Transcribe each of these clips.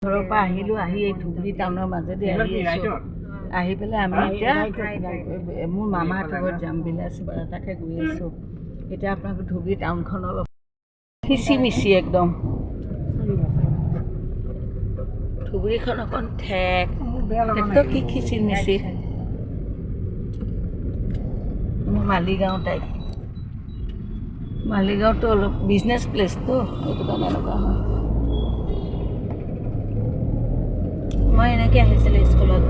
ঘৰৰ পৰা আহিলোঁ, আহি এই ধুবুৰী টাউনৰ মাজেদি আহি আছোঁ। আহি পেলাই আমি এতিয়া মোৰ মামাহঁতৰ ঘৰত যাম বিলাসীপাৰা, তাকে গৈ আছোঁ। এতিয়া আপোনালোকে ধুবুৰী টাউনখন অলপ খিচিমিচি একদম। ধুবুৰীখন অকণ ঠেক, একদম কি খিচিমিচি। মালিগাঁও টাইপ। মালিগাঁওটো অলপ বিজনেছ প্লেচটো, সেইটো কাৰণে এনেকুৱা হয়। মই এনেকৈ আহিছিলোঁ স্কুলত,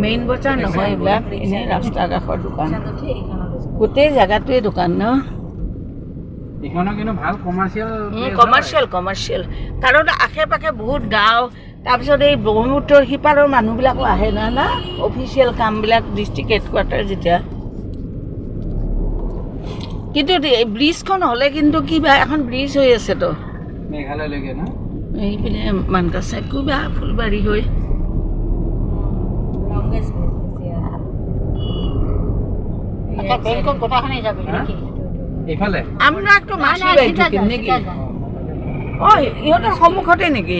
মেইন বজাৰ নহয় এইবিলাক, এনেই ৰাস্তাৰ কাষৰ দোকান। গোটেই জেগাটোৱে দোকান ন? কমাৰ্চিয়েল কাৰণ আশে পাশে বহুত গাঁও, তাৰপিছত এই ব্ৰহ্মপুত্ৰৰ সিপাৰৰ মানুহবিলাকো আহে না অফিচিয়েল কামবিলাক, ডিষ্ট্ৰিক্ট হেডকোৱাৰ্টাৰ যেতিয়া। কিন্তু ব্ৰিজখন হ'লে কিন্তু কিবা এখন ব্ৰিজ হৈ আছেতো মেঘালয়লৈকে ন, এইপিনে মানকাছা কিবা ফুলবাৰী হৈ আমৰা একটু মাসি বাড়ি ঢুকিম নাকি? ও ইহঁতৰ সন্মুখতে নেকি?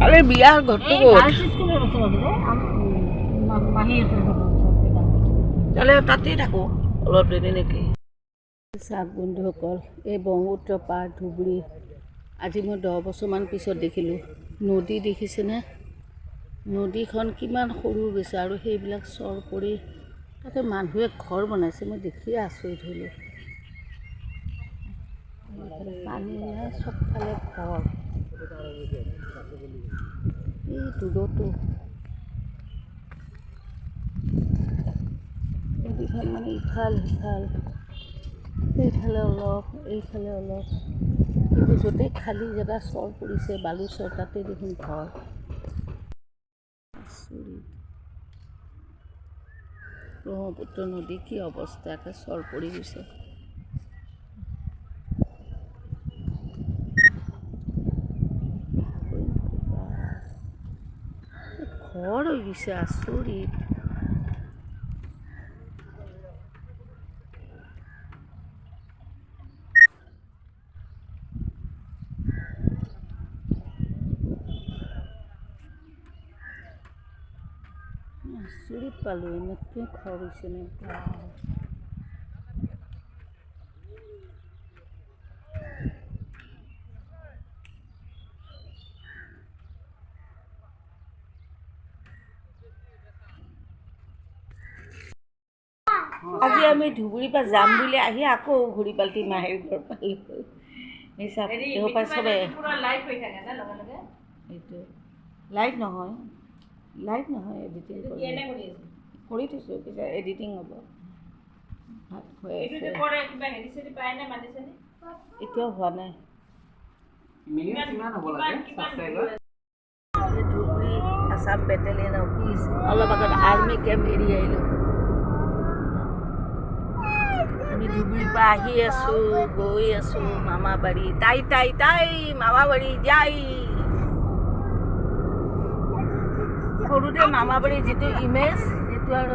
আৰে বিয়াৰ ঘৰটো ক'ত? তাহলে তাতেই থাকো অলপ দেৰি নেকি? চাওক বন্ধুসকল, এই ব্ৰহ্মপুত্ৰ পাৰ ধুবুৰী আজি মই 10 বছৰমান পিছত দেখিলোঁ। নদী দেখিছেনে? নদীখন কিমান সৰু গৈছে আৰু সেইবিলাক চৰ পৰি তাতে মানুহে ঘৰ বনাইছে। মই দেখিয়ে আচৰিত হ'লোঁ। পানী চবফালে ঘৰ, এই দূৰতো নদীখন মানে ইফাল সিফাল, সেইফালে অলপ এইফালে অলপ, কিন্তু য'তেই খালী জেগা চৰ পৰিছে বালু চৰ, তাতে দেখোন ঘৰ। ব্ৰহ্মপুত্ৰ নদী কি অৱস্থা, একে চৰ পৰি গৈছে। ঘৰ হৈ গৈছে, আচৰিত। আচৰিত পালোঁ, এনেকৈ ঘৰ হৈছে নে? আজি আমি ধুবুৰীৰ পৰা যাম বুলি আহি আকৌ ঘূৰি পাল্টি মাহীৰ ঘৰ পালোঁ। এই চাপ এইসোপা চবে এইটো লাইট নহয়, এডিটিং কৰি থৈছোঁ, পিছত এডিটিং হ'ব। ভাত খুৱাই আছে, এতিয়াও হোৱা নাই। ধুবুৰী আছাম বেটেলিয়ন অফিচ, অলপ আগত আৰ্মি কেম্প এৰি আহিলোঁ। আমি ধুবুৰীৰ পৰা আহি আছোঁ, গৈ আছোঁ মামাবাৰী। তাই মামাবাৰী যাই। সৰুতে মামাবাৰীৰ যিটো ইমেজ, সেইটো আৰু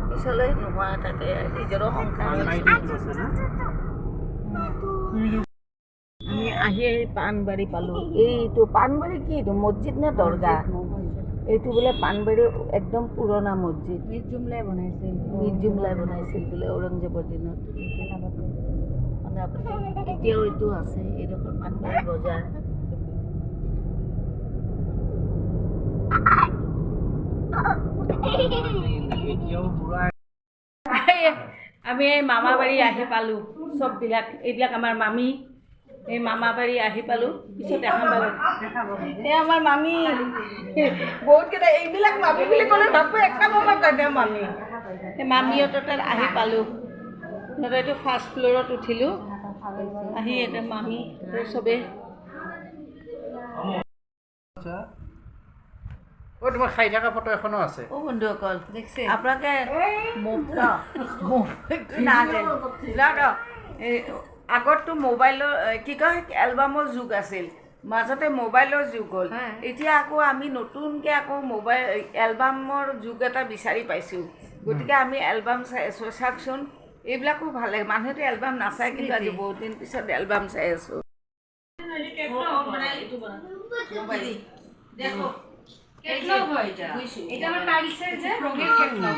পিছলৈ নোহোৱা থাকে। নিজৰো সংসাৰ আমি আহি পাণবাৰী পালোঁ। এইটো পাণবাৰী কি, এইটো মছজিদ নে দৰগাহ? এইটো বোলে পাণবাৰী একদম পুৰণা মছজিদ। মীৰ জুমলাই বনাইছিল বোলে ঔৰংজেবৰ দিনত। এতিয়াও এইটো আছে, এইডোখৰ পাণবাৰী বজাৰ। আমি এই মামাবাৰী আহি পালোঁ। চববিলাক এইবিলাক আমাৰ মামী, এই মামাবাৰী আহি পালোঁ। পিছত দেখাম বাৰু, এই আমাৰ মামী বহুতকেইটা, এইবিলাক মামী বুলি ক'লে ভাবোঁ একটা মামা কয় মামী। এই মামীহঁতৰ তাত আহি পালোঁ। সিহঁতৰ এইটো ফাৰ্ষ্ট ফ্ল'ৰত উঠিলোঁ, আহি এতিয়া মামী চবেই। তোমাৰ খাই থকা ফটো এখনো আছে। বন্ধুসকল আপোনালোকে আগততো মোবাইলৰ কি কয় এলবামৰ যুগ আছিল, মাজতে মোবাইলৰ যুগ হ'ল। এতিয়া আকৌ আমি নতুনকৈ আকৌ মোবাইল এলবামৰ যুগ এটা বিচাৰি পাইছোঁ। গতিকে আমি এলবাম চাই আছোঁ। চাওকচোন, এইবিলাকো ভাল লাগে। মানুহেতো এলবাম নাচায়, কিন্তু আজি বহুত দিন পিছত এলবাম চাই আছোঁ। দেখো ক্যাটলগ হয় এটা। এটা আমার টাইলসের যে রঙের ক্যাটলগ।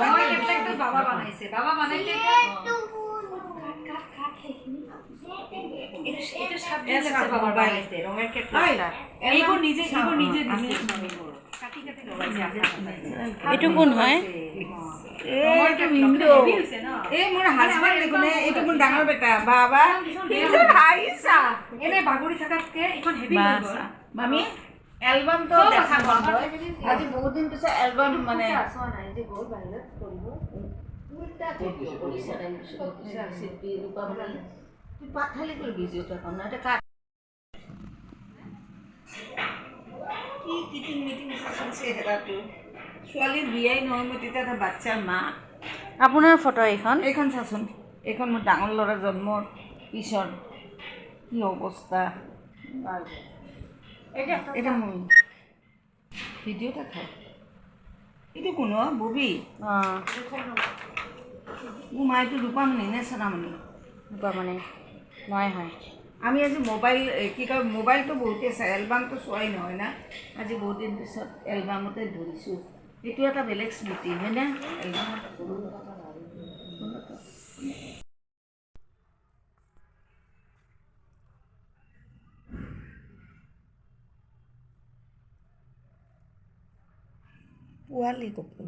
আমার ক্যাটলগটা বাবা বানাইছে। বাবা বানাইছে এটা। এটা 7 দিন লাগছে বাবার বানাইতে রঙের ক্যাটলগটা। এইগো নিজে দিছে। কাটি লগাইছে আপনার। এইটো কোন হয় রঙের ক্যাটলগটা হেভি হইছে না? মোৰ হাজবেণ্ড দেখোন এইটো মোৰ ডাঙৰ বেটা বাবা খাইছা এনে বাগৰি থাকাতকে এখন হেভি হৈ গ'ল। মামি এলবামটো দেখা বন্ধ আজি বহুত দিন পিছত এলবাম মানে পাথালি কৰি ভিডিঅ'টো এখন এটা কাট কি কিটিং মিটিং চলিছে হেৰাটো ছোৱালীৰ বিয়াই নহয় মই তেতিয়া এটা বাচ্চাৰ মা আপোনাৰ ফটো এইখন এইখন চাচোন এইখন মোৰ ডাঙৰ ল'ৰা জন্মৰ পিছৰ কি অৱস্থা এটা মোৰ ভিডিঅ'টা খাই এইটো কোনো ববি অঁ মোৰ মায়েতো ৰূপামণি নে সোণামণি মানে মই হয় আমি আজি মোবাইল কি কয় মোবাইলটো বহুতে চাই এলবামটো চোৱাই নহয় না আজি বহুত দিন পিছত এলবামতে ধৰিছোঁ এইটো এটা বেলেগ স্মৃতি হয়নে এলবামত পোৱালি কপোৰ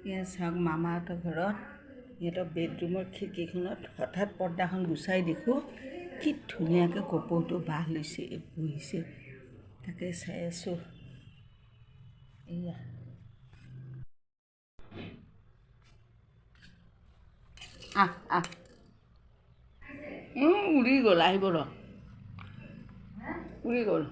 ইয়াত চাওক মামাহঁতৰ ঘৰত সিহঁতৰ বেডৰুমৰ খিৰিকীখনত হঠাৎ পৰ্দাখন গুচাই দেখোঁ কি ধুনীয়াকৈ কপৌটো বাহ লৈছে বহিছে তাকে চাই আছোঁ এয়া উৰি গ'ল আহিব ৰ উৰি গ'ল